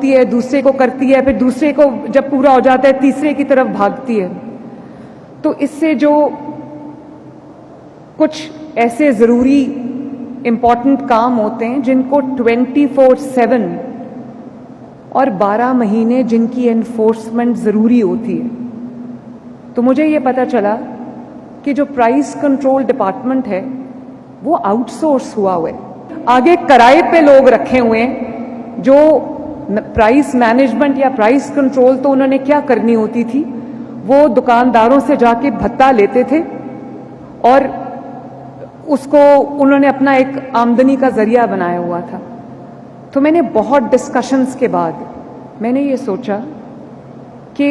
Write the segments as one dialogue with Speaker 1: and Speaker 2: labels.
Speaker 1: کرتی ہے, دوسرے کو کرتی ہے, پھر دوسرے کو جب پورا ہو جاتا ہے تیسرے کی طرف بھاگتی ہے. تو اس سے جو کچھ ایسے ضروری امپورٹنٹ کام ہوتے ہیں جن کو 24/7 اور 12 مہینے جن کی انفورسمنٹ ضروری ہوتی ہے, تو مجھے یہ پتہ چلا کہ جو پرائس کنٹرول ڈپارٹمنٹ ہے وہ آؤٹ سورس ہوا ہے. آگے کرائے پہ لوگ رکھے ہوئے ہیں جو پرائس مینجمنٹ یا پرائس کنٹرول تو انہوں نے کیا کرنی ہوتی تھی, وہ دکانداروں سے جا کے بھتہ لیتے تھے اور اس کو انہوں نے اپنا ایک آمدنی کا ذریعہ بنایا ہوا تھا. تو میں نے بہت ڈسکشنز کے بعد میں نے یہ سوچا کہ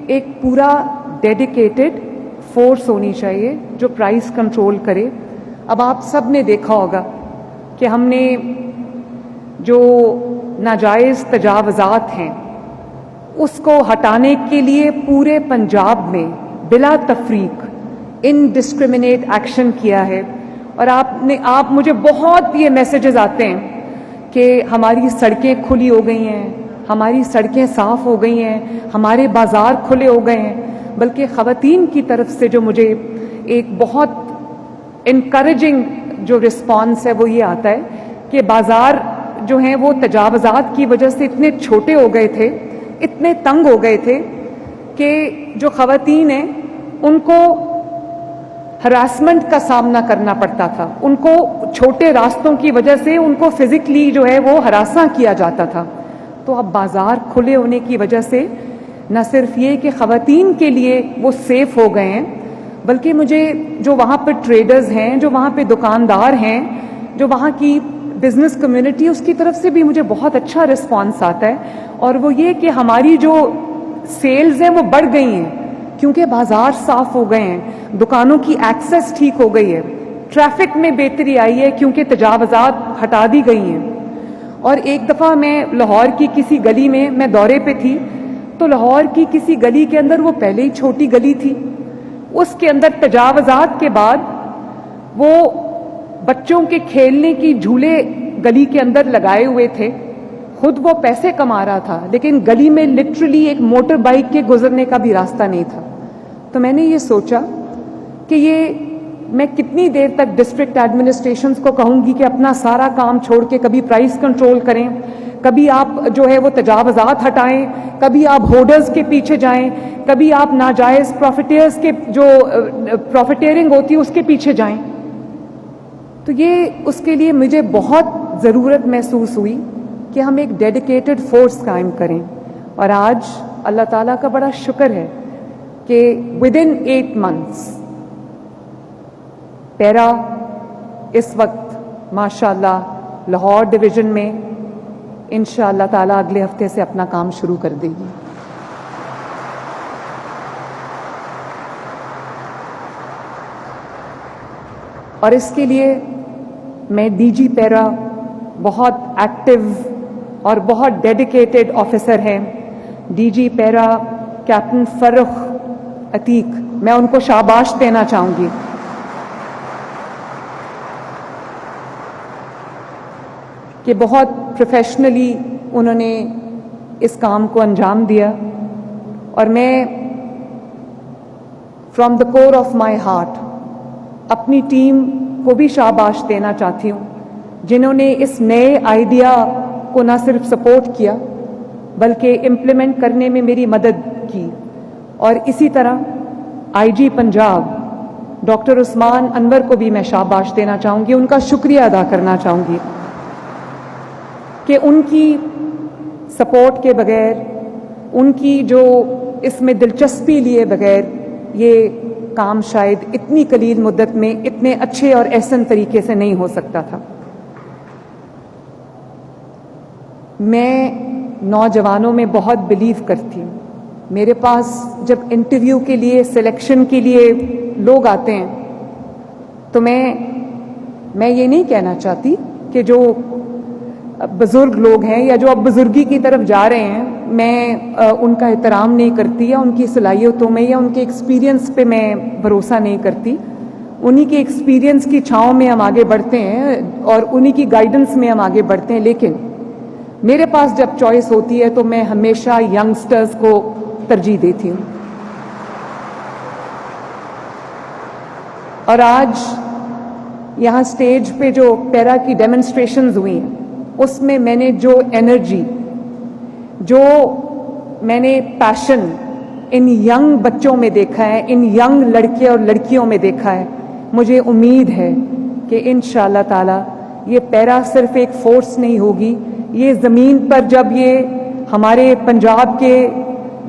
Speaker 1: ایک پورا ڈیڈیکیٹڈ فورس ہونی چاہیے جو پرائس کنٹرول کرے. اب آپ سب نے دیکھا ہوگا کہ ہم نے جو ناجائز تجاوزات ہیں اس کو ہٹانے کے لیے پورے پنجاب میں بلا تفریق انڈسکریمنیٹ ایکشن کیا ہے. اور آپ مجھے بہت یہ میسیجز آتے ہیں کہ ہماری سڑکیں کھلی ہو گئی ہیں, ہماری سڑکیں صاف ہو گئی ہیں, ہمارے بازار کھلے ہو گئے ہیں. بلکہ خواتین کی طرف سے جو مجھے ایک بہت انکریجنگ جو رسپانس ہے وہ یہ آتا ہے کہ بازار جو ہیں وہ تجاوزات کی وجہ سے اتنے چھوٹے ہو گئے تھے, اتنے تنگ ہو گئے تھے کہ جو خواتین ہیں ان کو ہراسمنٹ کا سامنا کرنا پڑتا تھا. ان کو چھوٹے راستوں کی وجہ سے ان کو فزیکلی جو ہے وہ ہراساں کیا جاتا تھا. تو اب بازار کھلے ہونے کی وجہ سے نہ صرف یہ کہ خواتین کے لیے وہ سیف ہو گئے ہیں, بلکہ مجھے جو وہاں پہ ٹریڈرز ہیں, جو وہاں پہ دکاندار ہیں, جو وہاں کی بزنس کمیونٹی, اس کی طرف سے بھی مجھے بہت اچھا رسپانس آتا ہے. اور وہ یہ کہ ہماری جو سیلز ہیں وہ بڑھ گئی ہیں کیونکہ بازار صاف ہو گئے ہیں, دکانوں کی ایکسیس ٹھیک ہو گئی ہے, ٹریفک میں بہتری آئی ہے کیونکہ تجاوزات ہٹا دی گئی ہیں. اور ایک دفعہ میں لاہور کی کسی گلی میں دورے پہ تھی, تو لاہور کی کسی گلی کے اندر, وہ پہلے ہی چھوٹی گلی تھی, اس کے اندر تجاوزات کے بعد وہ بچوں کے کھیلنے کی جھولے گلی کے اندر لگائے ہوئے تھے. خود وہ پیسے کما رہا تھا لیکن گلی میں لٹرلی ایک موٹر بائک کے گزرنے کا بھی راستہ نہیں تھا. تو میں نے یہ سوچا کہ یہ میں کتنی دیر تک ڈسٹرکٹ ایڈمنسٹریشنز کو کہوں گی کہ اپنا سارا کام چھوڑ کے کبھی پرائس کنٹرول کریں, کبھی آپ جو ہے وہ تجاوزات ہٹائیں, کبھی آپ ہولڈرز کے پیچھے جائیں, کبھی آپ ناجائز پروفیٹیئرز کے جو پروفیٹیئرنگ ہوتی ہے اس کے پیچھے جائیں. تو یہ اس کے لیے مجھے بہت ضرورت محسوس ہوئی کہ ہم ایک ڈیڈیکیٹڈ فورس قائم کریں. اور آج اللہ تعالیٰ کا بڑا شکر ہے کہ ودن 8 months پیرا اس وقت ماشاءاللہ لاہور ڈویژن میں انشاءاللہ تعالیٰ اگلے ہفتے سے اپنا کام شروع کر دے گی. اور اس کے لیے میں ڈی جی پیرا بہت ایکٹیو اور بہت ڈیڈیکیٹڈ آفیسر ہیں. ڈی جی پیرا کیپٹن فرخ عتیق, میں ان کو شاباش دینا چاہوں گی کہ بہت پروفیشنلی انہوں نے اس کام کو انجام دیا. اور میں from the core of my heart اپنی ٹیم کو بھی شاباش دینا چاہتی ہوں جنہوں نے اس نئے آئیڈیا کو نہ صرف سپورٹ کیا بلکہ امپلیمنٹ کرنے میں میری مدد کی. اور اسی طرح آئی جی پنجاب ڈاکٹر عثمان انور کو بھی میں شاباش دینا چاہوں گی, ان کا شکریہ ادا کرنا چاہوں گی کہ ان کی سپورٹ کے بغیر, ان کی جو اس میں دلچسپی لیے بغیر یہ کام شاید اتنی قلیل مدت میں اتنے اچھے اور احسن طریقے سے نہیں ہو سکتا تھا. میں نوجوانوں میں بہت بلیو کرتی ہوں. میرے پاس جب انٹرویو کے لیے, سلیکشن کے لیے لوگ آتے ہیں تو میں یہ نہیں کہنا چاہتی کہ جو بزرگ لوگ ہیں یا جو اب بزرگی کی طرف جا رہے ہیں میں ان کا احترام نہیں کرتی یا ان کی صلاحیتوں میں یا ان کے ایکسپیرینس پہ میں بھروسہ نہیں کرتی. انہی کے ایکسپیرینس کی چھاؤں میں ہم آگے بڑھتے ہیں اور انہی کی گائیڈنس میں ہم آگے بڑھتے ہیں. لیکن میرے پاس جب چوائس ہوتی ہے تو میں ہمیشہ ینگسٹرز کو ترجیح دیتی ہوں. اور آج یہاں سٹیج پہ جو پیرا کی ڈیمونسٹریشنز ہوئی ہیں اس میں میں نے جو انرجی، جو میں نے پیشن ان ینگ بچوں میں دیکھا ہے، ان ینگ لڑکے اور لڑکیوں میں دیکھا ہے، مجھے امید ہے کہ انشاءاللہ تعالی یہ پیرا صرف ایک فورس نہیں ہوگی، یہ زمین پر جب یہ ہمارے پنجاب کے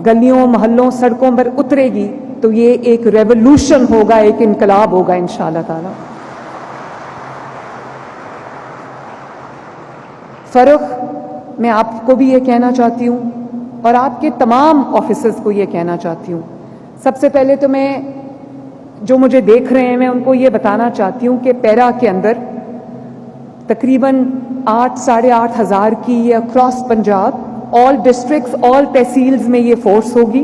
Speaker 1: گلیوں محلوں سڑکوں پر اترے گی تو یہ ایک ریولوشن ہوگا، ایک انقلاب ہوگا انشاءاللہ تعالی. فرق میں آپ کو بھی یہ کہنا چاہتی ہوں اور آپ کے تمام آفیسرز کو یہ کہنا چاہتی ہوں. سب سے پہلے تو میں جو مجھے دیکھ رہے ہیں میں ان کو یہ بتانا چاہتی ہوں کہ پیرا کے اندر تقریباً 8,500 کی یہ اکراس پنجاب آل ڈسٹرکٹس آل تحصیلز میں یہ فورس ہوگی.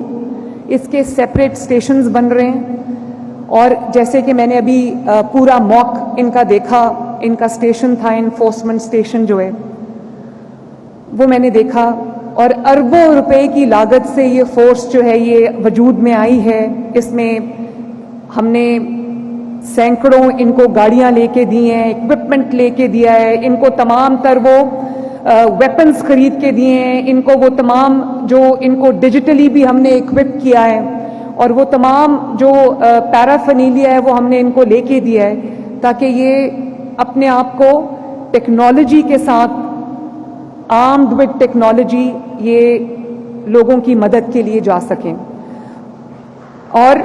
Speaker 1: اس کے سیپریٹ اسٹیشنز بن رہے ہیں اور جیسے کہ میں نے ابھی پورا موک ان کا دیکھا، ان کا اسٹیشن تھا انفورسمنٹ اسٹیشن جو ہے وہ میں نے دیکھا، اور اربوں روپے کی لاگت سے یہ فورس جو ہے یہ وجود میں آئی ہے. اس میں ہم نے سینکڑوں ان کو گاڑیاں لے کے دی ہیں، اکوپمنٹ لے کے دیا ہے، ان کو تمام تر وہ ویپنز خرید کے دیے ہیں، ان کو وہ تمام جو ان کو ڈیجیٹلی بھی ہم نے اکوپ کیا ہے، اور وہ تمام جو پیرافنیلیا ہے وہ ہم نے ان کو لے کے دیا ہے تاکہ یہ اپنے آپ کو ٹیکنالوجی کے ساتھ آرمڈ وتھ ٹیکنالوجی یہ لوگوں کی مدد کے لیے جا سکیں. اور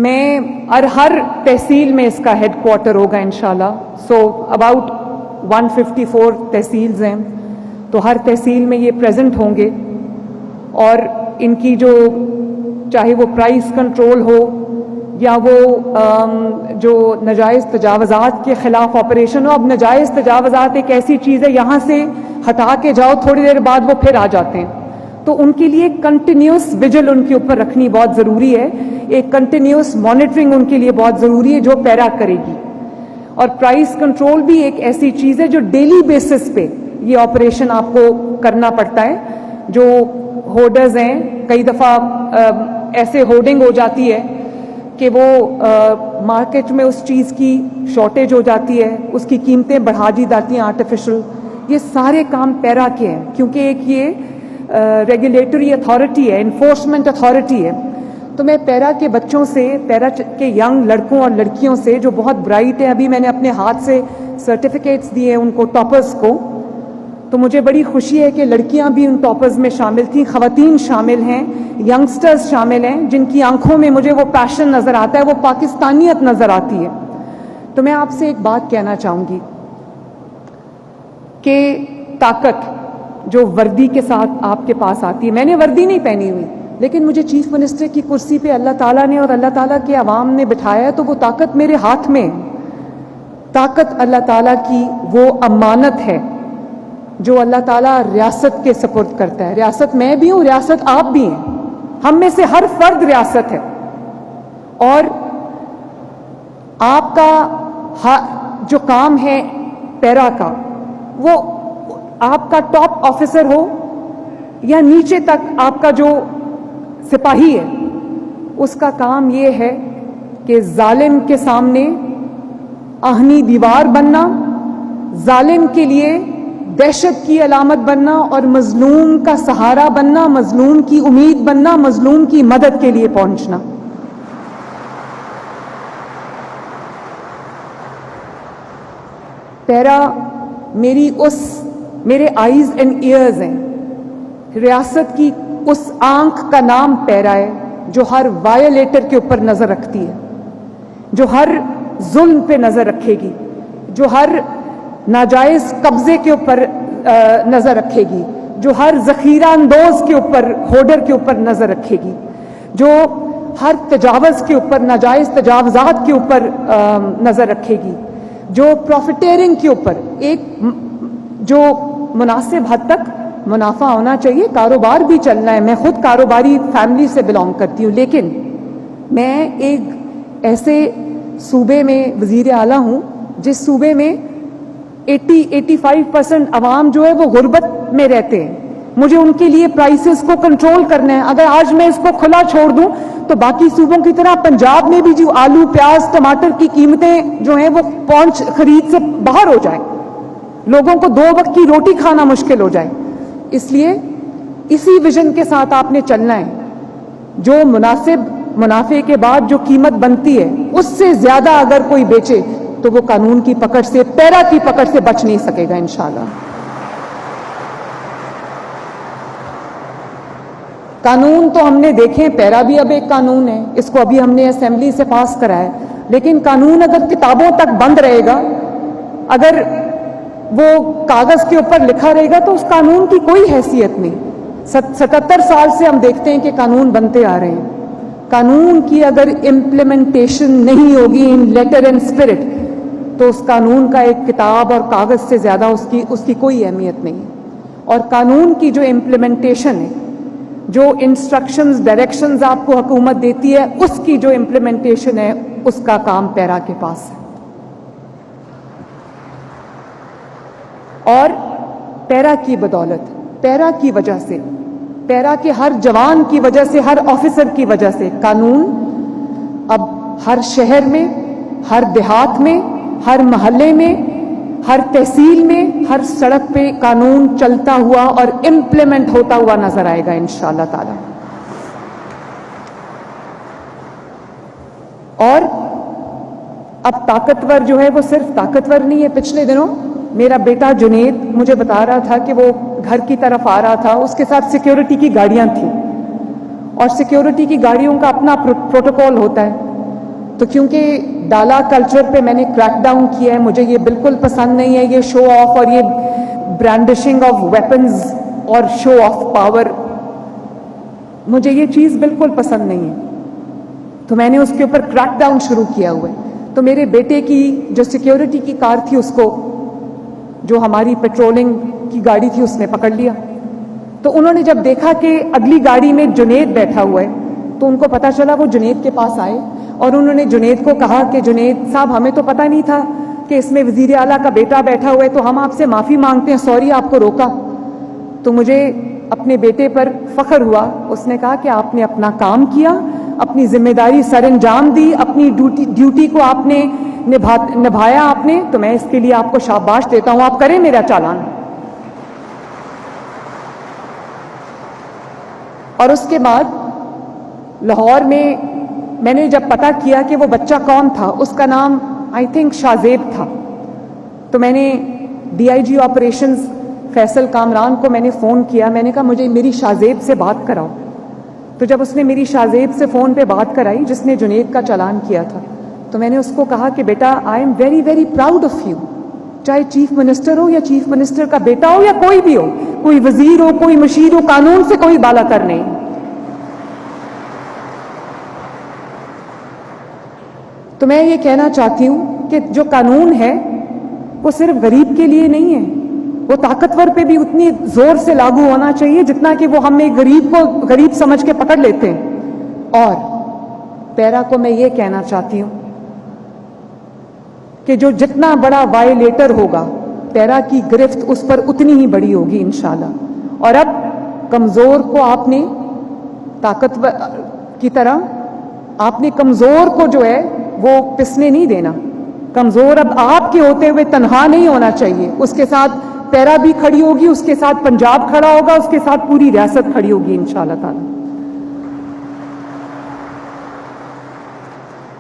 Speaker 1: میں ہر تحصیل میں اس کا ہیڈ کوارٹر ہوگا انشاءاللہ. سو اباؤٹ 154 تحصیلز ہیں تو ہر تحصیل میں یہ پریزنٹ ہوں گے، اور ان کی جو چاہے وہ پرائس کنٹرول ہو یا وہ جو ناجائز تجاوزات کے خلاف آپریشن ہو. اب ناجائز تجاوزات ایک ایسی چیز ہے یہاں سے ہٹا کے جاؤ تھوڑی دیر بعد وہ پھر آ جاتے ہیں، تو ان کے لیے کنٹینیوس ویجل ان کے اوپر رکھنی بہت ضروری ہے، ایک کنٹینیوس مانیٹرنگ ان کے لیے بہت ضروری ہے جو پیرا کرے گی. اور پرائس کنٹرول بھی ایک ایسی چیز ہے جو ڈیلی بیسس پہ یہ آپریشن آپ کو کرنا پڑتا ہے. جو ہورڈرز ہیں کئی دفعہ ایسے ہورڈنگ ہو جاتی ہے کہ وہ مارکیٹ میں اس چیز کی شارٹیج ہو جاتی ہے، اس کی قیمتیں بڑھا دی جاتی ہیں آرٹیفیشل. یہ سارے کام پیرا کے ہیں کیونکہ ایک یہ ریگولیٹری اتھارٹی ہے، انفورسمنٹ اتھارٹی ہے. تو میں پیرا کے بچوں سے، پیرا کے ینگ لڑکوں اور لڑکیوں سے جو بہت برائٹ ہیں، ابھی میں نے اپنے ہاتھ سے سرٹیفکیٹس دیے ان کو ٹاپرز کو، تو مجھے بڑی خوشی ہے کہ لڑکیاں بھی ان ٹاپرز میں شامل تھیں، خواتین شامل ہیں، ینگسٹرز شامل ہیں جن کی آنکھوں میں مجھے وہ پیشن نظر آتا ہے، وہ پاکستانیت نظر آتی ہے. تو میں آپ سے ایک بات کہنا چاہوں گی کہ طاقت جو وردی کے ساتھ آپ کے پاس آتی ہے، میں نے وردی نہیں پہنی ہوئی لیکن مجھے چیف منسٹر کی کرسی پہ اللہ تعالیٰ نے اور اللہ تعالیٰ کے عوام نے بٹھایا ہے، تو وہ طاقت میرے ہاتھ میں. طاقت اللہ تعالیٰ کی وہ امانت ہے جو اللہ تعالیٰ ریاست کے سپرد کرتا ہے. ریاست میں بھی ہوں، ریاست آپ بھی ہیں، ہم میں سے ہر فرد ریاست ہے. اور آپ کا جو کام ہے پیرا کا، وہ آپ کا ٹاپ آفیسر ہو یا نیچے تک آپ کا جو سپاہی ہے، اس کا کام یہ ہے کہ ظالم کے سامنے آہنی دیوار بننا، ظالم کے لیے دہشت کی علامت بننا اور مظلوم کا سہارا بننا، مظلوم کی امید بننا، مظلوم کی مدد کے لیے پہنچنا. پیرا میرے آئیز اینڈ ایئرز ہیں. ریاست کی اس آنکھ کا نام پیرا ہے جو ہر وائلیٹر کے اوپر نظر رکھتی ہے، جو ہر ظلم پہ نظر رکھے گی، جو ہر ناجائز قبضے کے اوپر نظر رکھے گی، جو ہر ذخیرہ اندوز کے اوپر، ہورڈر کے اوپر نظر رکھے گی، جو ہر تجاوز کے اوپر، ناجائز تجاوزات کے اوپر نظر رکھے گی، جو پروفیٹیرنگ کے اوپر ایک جو مناسب حد تک منافع ہونا چاہیے. کاروبار بھی چلنا ہے، میں خود کاروباری فیملی سے بلانگ کرتی ہوں، لیکن میں ایک ایسے صوبے میں وزیر اعلیٰ ہوں جس صوبے میں 80-85% عوام جو ہے وہ غربت میں رہتے ہیں. مجھے ان کے لیے پرائسز کو کنٹرول کرنا ہے. اگر آج میں اس کو کھلا چھوڑ دوں تو باقی صوبوں کی طرح پنجاب میں بھی جو آلو پیاز ٹماٹر کی قیمتیں جو ہیں وہ پہنچ خرید سے باہر ہو جائیں, لوگوں کو 2 وقت کی روٹی کھانا مشکل ہو جائے. اس لیے اسی ویژن کے ساتھ آپ نے چلنا ہے. جو مناسب منافع کے بعد جو قیمت بنتی ہے اس سے زیادہ اگر کوئی بیچے تو وہ قانون کی پکڑ سے, پیرا کی پکڑ سے بچ نہیں سکے گا انشاءاللہ. قانون تو ہم نے دیکھے, پیرا بھی اب ایک قانون ہے, اس کو ابھی ہم نے اسمبلی سے پاس کرایا, لیکن قانون اگر کتابوں تک بند رہے گا, اگر وہ کاغذ کے اوپر لکھا رہے گا تو اس قانون کی کوئی حیثیت نہیں. 77 سال سے ہم دیکھتے ہیں کہ قانون بنتے آ رہے ہیں. قانون کی اگر امپلیمنٹیشن نہیں ہوگی ان لیٹر اینڈ اسپرٹ تو اس قانون کا ایک کتاب اور کاغذ سے زیادہ اس کی کوئی اہمیت نہیں. اور قانون کی جو امپلیمنٹیشن ہے, جو انسٹرکشنز ڈائریکشنز آپ کو حکومت دیتی ہے, اس کی جو امپلیمنٹیشن ہے اس کا کام پیرا کے پاس ہے. اور پیرا کی بدولت, پیرا کی وجہ سے, پیرا کے ہر جوان کی وجہ سے, ہر آفیسر کی وجہ سے قانون اب ہر شہر میں, ہر دیہات میں, ہر محلے میں, ہر تحصیل میں, ہر سڑک پہ قانون چلتا ہوا اور امپلیمنٹ ہوتا ہوا نظر آئے گا انشاءاللہ تعالی. اور اب طاقتور جو ہے وہ صرف طاقتور نہیں ہے. پچھلے دنوں میرا بیٹا جنید مجھے بتا رہا تھا کہ وہ گھر کی طرف آ رہا تھا, اس کے ساتھ سیکیورٹی کی گاڑیاں تھیں, اور سیکیورٹی کی گاڑیوں کا اپنا پروٹوکول ہوتا ہے. تو کیونکہ ڈالا کلچر پہ میں نے کریک ڈاؤن کیا ہے, مجھے یہ بالکل پسند نہیں ہے, یہ شو آف اور یہ برانڈشنگ آف ویپنز اور شو آف پاور, مجھے یہ چیز بالکل پسند نہیں ہے. تو میں نے اس کے اوپر کریک ڈاؤن شروع کیا ہوا ہے. تو میرے بیٹے کی جو سیکیورٹی کی کار تھی, اس کو جو ہماری پیٹرولنگ کی گاڑی تھی اس نے پکڑ لیا. تو انہوں نے جب دیکھا کہ اگلی گاڑی میں جنید بیٹھا ہوا ہے تو ان کو پتا چلا, وہ جنید کے پاس آئے اور انہوں نے جنید کو کہا کہ جنید صاحب, ہمیں تو پتہ نہیں تھا کہ اس میں وزیر اعلیٰ کا بیٹا بیٹھا ہوا ہے, تو ہم آپ سے معافی مانگتے ہیں, سوری آپ کو روکا. تو مجھے اپنے بیٹے پر فخر ہوا. اس نے کہا کہ آپ نے اپنا کام کیا, اپنی ذمہ داری سر انجام دی, اپنی ڈیوٹی کو آپ نے نبھایا آپ نے, تو میں اس کے لیے آپ کو شاباش دیتا ہوں, آپ کریں میرا چالان. اور اس کے بعد لاہور میں نے جب پتا کیا کہ وہ بچہ کون تھا, اس کا نام آئی تھنک شاہزیب تھا, تو میں نے D I G operations Faisal Kamran کو میں نے فون کیا. میں نے کہا مجھے میری شاہزیب سے بات کراؤ. تو جب اس نے میری شاہزیب سے فون پہ بات کرائی جس نے جنید کا چالان کیا تھا, تو میں نے اس کو کہا کہ بیٹا I am very very proud of you, چاہے چیف منسٹر ہو یا چیف منسٹر کا بیٹا ہو یا کوئی بھی ہو, کوئی وزیر ہو, کوئی مشیر ہو, قانون سے کوئی بالا تر نہیں. تو میں یہ کہنا چاہتی ہوں کہ جو قانون ہے وہ صرف غریب کے لیے نہیں ہے, وہ طاقتور پہ بھی اتنی زور سے لاگو ہونا چاہیے جتنا کہ وہ ہم ایک غریب کو غریب سمجھ کے پکڑ لیتے ہیں. اور پیرا کو میں یہ کہنا چاہتی ہوں کہ جو جتنا بڑا وائلیٹر ہوگا, پیرا کی گرفت اس پر اتنی ہی بڑی ہوگی انشاءاللہ. اور اب کمزور کو آپ نے طاقتور کی طرح, آپ نے کمزور کو جو ہے وہ پسنے نہیں دینا. کمزور اب آپ کے ہوتے ہوئے تنہا نہیں ہونا چاہیے, اس کے ساتھ پیرا بھی کھڑی ہوگی, اس کے ساتھ پنجاب کھڑا ہوگا, اس کے ساتھ پوری ریاست کھڑی ہوگی انشاءاللہ تعالی.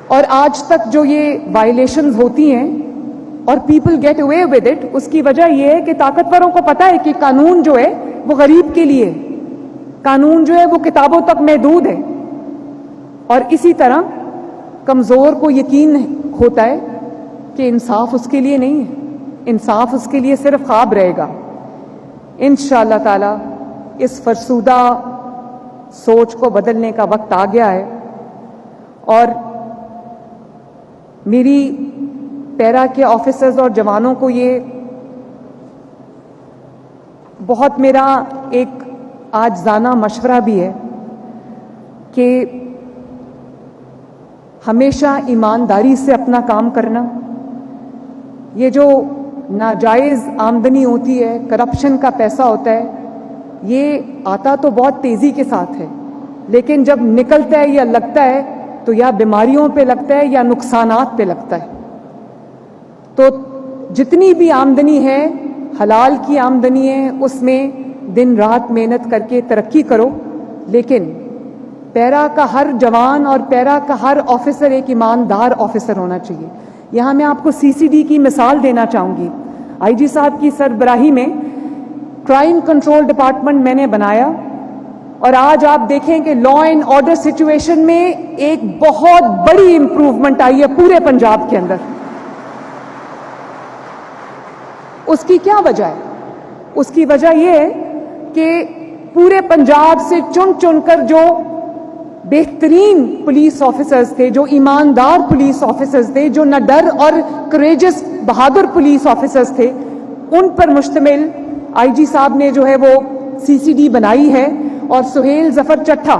Speaker 1: اور آج تک جو یہ وائلیشنز ہوتی ہیں اور people get away with it, اس کی وجہ یہ ہے کہ طاقتوروں کو پتا ہے کہ قانون جو ہے وہ غریب کے لیے, قانون جو ہے وہ کتابوں تک محدود ہے. اور اسی طرح کمزور کو یقین ہوتا ہے کہ انصاف اس کے لیے نہیں ہے, انصاف اس کے لیے صرف خواب رہے گا. انشاءاللہ تعالی اس فرسودہ سوچ کو بدلنے کا وقت آ گیا ہے. اور میری پیرا کے آفیسرز اور جوانوں کو یہ بہت میرا ایک عاجزانہ مشورہ بھی ہے کہ ہمیشہ ایمانداری سے اپنا کام کرنا. یہ جو ناجائز آمدنی ہوتی ہے، کرپشن کا پیسہ ہوتا ہے، یہ آتا تو بہت تیزی کے ساتھ ہے، لیکن جب نکلتا ہے یا لگتا ہے تو یا بیماریوں پہ لگتا ہے یا نقصانات پہ لگتا ہے۔ تو جتنی بھی آمدنی ہے، حلال کی آمدنی ہے، اس میں دن رات محنت کر کے ترقی کرو، لیکن پیرا کا ہر جوان اور پیرا کا ہر آفیسر ایک ایماندار آفیسر ہونا چاہیے۔ یہاں میں آپ کو سی سی ڈی کی مثال دینا چاہوں گی۔ آئی جی صاحب کی سربراہی میں کرائم کنٹرول ڈپارٹمنٹ میں نے بنایا، اور آج آپ دیکھیں کہ لا اینڈ آرڈر سچویشن میں ایک بہت بڑی امپروومنٹ آئی ہے پورے پنجاب کے اندر۔ اس کی کیا وجہ ہے؟ اس کی وجہ یہ ہے کہ پورے پنجاب سے چن چن کر جو بہترین پولیس آفیسرز تھے، جو ایماندار پولیس آفیسرز تھے، جو نہ ڈر اور کریجس بہادر پولیس آفیسرز تھے، ان پر مشتمل آئی جی صاحب نے جو ہے وہ سی سی ڈی بنائی ہے، اور سہیل ظفر چٹھا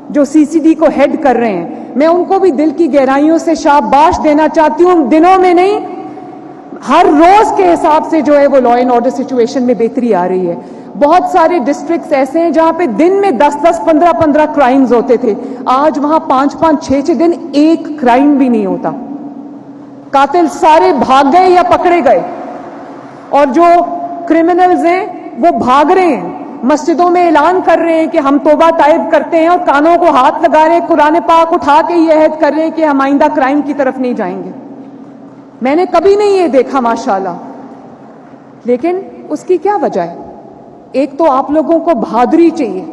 Speaker 1: جو سی سی ڈی کو ہیڈ کر رہے ہیں، میں ان کو بھی دل کی گہرائیوں سے شاباش دینا چاہتی ہوں۔ دنوں میں نہیں، ہر روز کے حساب سے جو ہے وہ لا اینڈ آرڈر سچویشن میں بہتری آ رہی ہے۔ بہت سارے ڈسٹرکٹس ایسے ہیں جہاں پہ دن میں 10-10 15-15 کرائمز ہوتے تھے، آج وہاں 5-5 6-6 دن ایک کرائم بھی نہیں ہوتا۔ قاتل سارے بھاگ گئے یا پکڑے گئے، اور جو کرمنلز ہیں وہ بھاگ رہے ہیں، مسجدوں میں اعلان کر رہے ہیں کہ ہم توبہ طائب کرتے ہیں، اور کانوں کو ہاتھ لگا رہے ہیں، قرآن پاک اٹھا کے یہ عہد کر رہے ہیں کہ ہم آئندہ کرائم کی طرف نہیں جائیں گے۔ میں نے کبھی نہیں یہ دیکھا ماشاءاللہ، لیکن اس کی کیا وجہ ہے؟ ایک تو آپ لوگوں کو بہادری چاہیے۔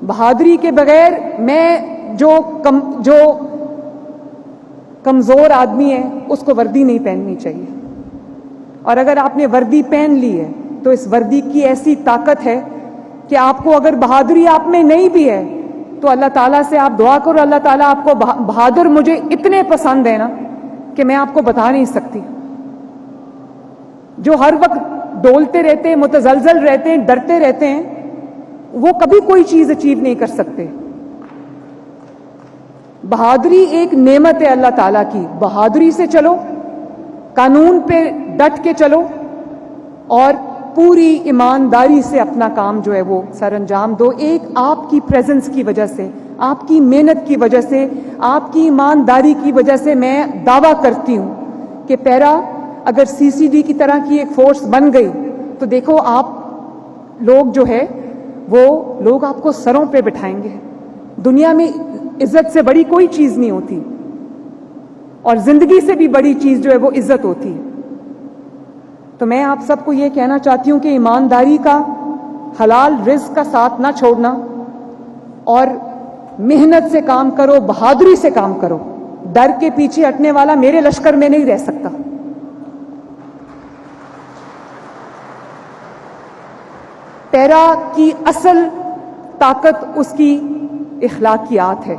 Speaker 1: بہادری کے بغیر میں جو کمزور آدمی ہے اس کو وردی نہیں پہننی چاہیے، اور اگر آپ نے وردی پہن لی ہے تو اس وردی کی ایسی طاقت ہے کہ آپ کو اگر بہادری آپ میں نہیں بھی ہے تو اللہ تعالیٰ سے آپ دعا کرو، اللہ تعالیٰ آپ کو بہادر مجھے اتنے پسند ہے نا کہ میں آپ کو بتا نہیں سکتی۔ جو ہر وقت ڈولتے رہتے ہیں، متزلزل رہتے ہیں، ڈرتے رہتے ہیں، وہ کبھی کوئی چیز اچیو نہیں کر سکتے۔ بہادری ایک نعمت ہے اللہ تعالیٰ کی، بہادری سے چلو، قانون پہ ڈٹ کے چلو، اور پوری ایمانداری سے اپنا کام جو ہے وہ سر انجام دو۔ ایک آپ کی پریزنس کی وجہ سے، آپ کی محنت کی وجہ سے، آپ کی ایمانداری کی وجہ سے میں دعویٰ کرتی ہوں کہ پیرا اگر سی سی ڈی کی طرح کی ایک فورس بن گئی تو دیکھو آپ لوگ جو ہے وہ لوگ آپ کو سروں پہ بٹھائیں گے۔ دنیا میں عزت سے بڑی کوئی چیز نہیں ہوتی، اور زندگی سے بھی بڑی چیز جو ہے وہ عزت ہوتی ہے۔ تو میں آپ سب کو یہ کہنا چاہتی ہوں کہ ایمانداری کا، حلال رزق کا ساتھ نہ چھوڑنا، اور محنت سے کام کرو، بہادری سے کام کرو۔ ڈر کے پیچھے ہٹنے والا میرے لشکر میں نہیں رہ سکتا۔ پیرا کی اصل طاقت اس کی اخلاقیات ہے۔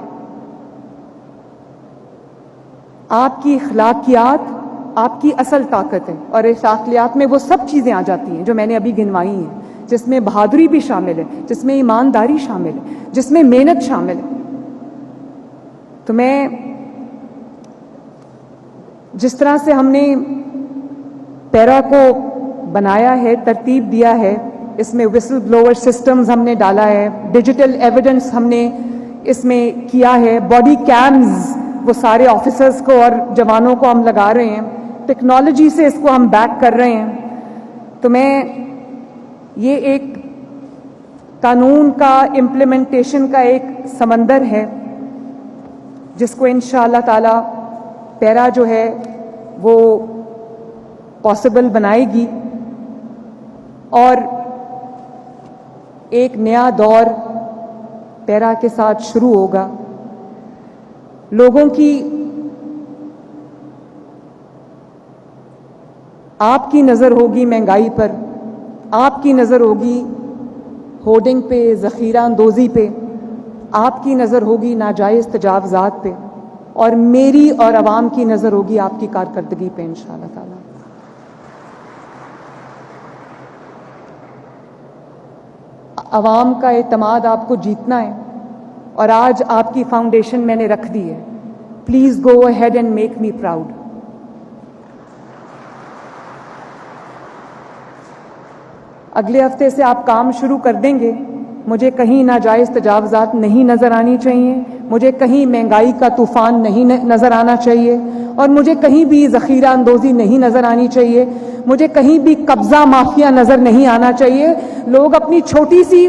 Speaker 1: آپ کی اخلاقیات آپ کی اصل طاقت ہے، اور اخلاقیات میں وہ سب چیزیں آ جاتی ہیں جو میں نے ابھی گنوائی ہیں، جس میں بہادری بھی شامل ہے، جس میں ایمانداری شامل ہے، جس میں محنت شامل ہے۔ تو میں جس طرح سے ہم نے پیرا کو بنایا ہے، ترتیب دیا ہے، اس میں وسل بلوور سسٹمز ہم نے ڈالا ہے، ڈیجیٹل ایویڈنس ہم نے اس میں کیا ہے، باڈی کیمز وہ سارے آفیسرز کو اور جوانوں کو ہم لگا رہے ہیں، ٹیکنالوجی سے اس کو ہم بیک کر رہے ہیں۔ تو میں یہ ایک قانون کا امپلیمنٹیشن کا ایک سمندر ہے جس کو انشاءاللہ تعالی پیرا جو ہے وہ پاسبل بنائے گی، اور ایک نیا دور پیرا کے ساتھ شروع ہوگا۔ لوگوں کی، آپ کی نظر ہوگی مہنگائی پر، آپ کی نظر ہوگی ہورڈنگ پہ، ذخیرہ اندوزی پہ، آپ کی نظر ہوگی ناجائز تجاوزات پہ، اور میری اور عوام کی نظر ہوگی آپ کی کارکردگی پہ انشاءاللہ تعالی۔ عوام کا اعتماد آپ کو جیتنا ہے، اور آج آپ کی فاؤنڈیشن میں نے رکھ دی ہے۔ Please go ahead and make me proud. اگلے ہفتے سے آپ کام شروع کر دیں گے، مجھے کہیں ناجائز تجاوزات نہیں نظر آنی چاہیے، مجھے کہیں مہنگائی کا طوفان نہیں نظر آنا چاہیے، اور مجھے کہیں بھی ذخیرہ اندوزی نہیں نظر آنی چاہیے، مجھے کہیں بھی قبضہ مافیا نظر نہیں آنا چاہیے۔ لوگ اپنی چھوٹی سی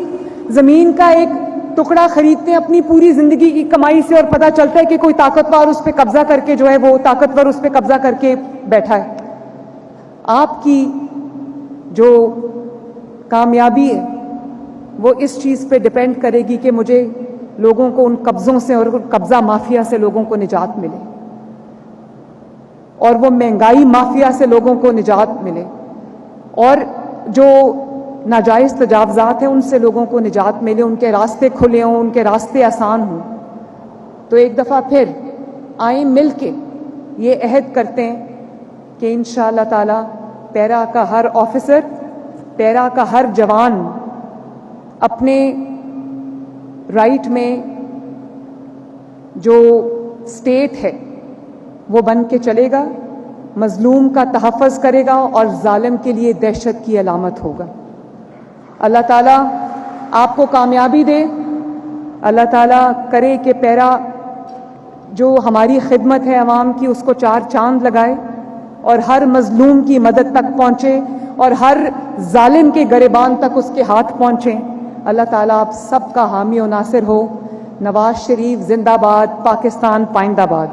Speaker 1: زمین کا ایک ٹکڑا خریدتے ہیں اپنی پوری زندگی کی کمائی سے، اور پتہ چلتا ہے کہ کوئی طاقتور اس پہ قبضہ کر کے جو ہے وہ طاقتور اس پہ قبضہ کر کے بیٹھا ہے۔ آپ کی جو کامیابی ہے وہ اس چیز پہ ڈیپینڈ کرے گی کہ مجھے لوگوں کو ان قبضوں سے اور قبضہ مافیا سے لوگوں کو نجات ملے، اور وہ مہنگائی مافیا سے لوگوں کو نجات ملے، اور جو ناجائز تجاوزات ہیں ان سے لوگوں کو نجات ملے، ان کے راستے کھلے ہوں، ان کے راستے آسان ہوں۔ تو ایک دفعہ پھر آئیں مل کے یہ عہد کرتے ہیں کہ انشاءاللہ تعالی پیرا کا ہر آفیسر، پیرا کا ہر جوان اپنے رائٹ میں جو سٹیٹ ہے وہ بن کے چلے گا، مظلوم کا تحفظ کرے گا اور ظالم کے لیے دہشت کی علامت ہوگا۔ اللہ تعالیٰ آپ کو کامیابی دے، اللہ تعالیٰ کرے کہ پیرا جو ہماری خدمت ہے عوام کی اس کو چار چاند لگائے، اور ہر مظلوم کی مدد تک پہنچے، اور ہر ظالم کے گریبان تک اس کے ہاتھ پہنچیں۔ اللہ تعالیٰ آپ سب کا حامی و ناصر ہو۔ نواز شریف زندہ باد، پاکستان پائندہ باد۔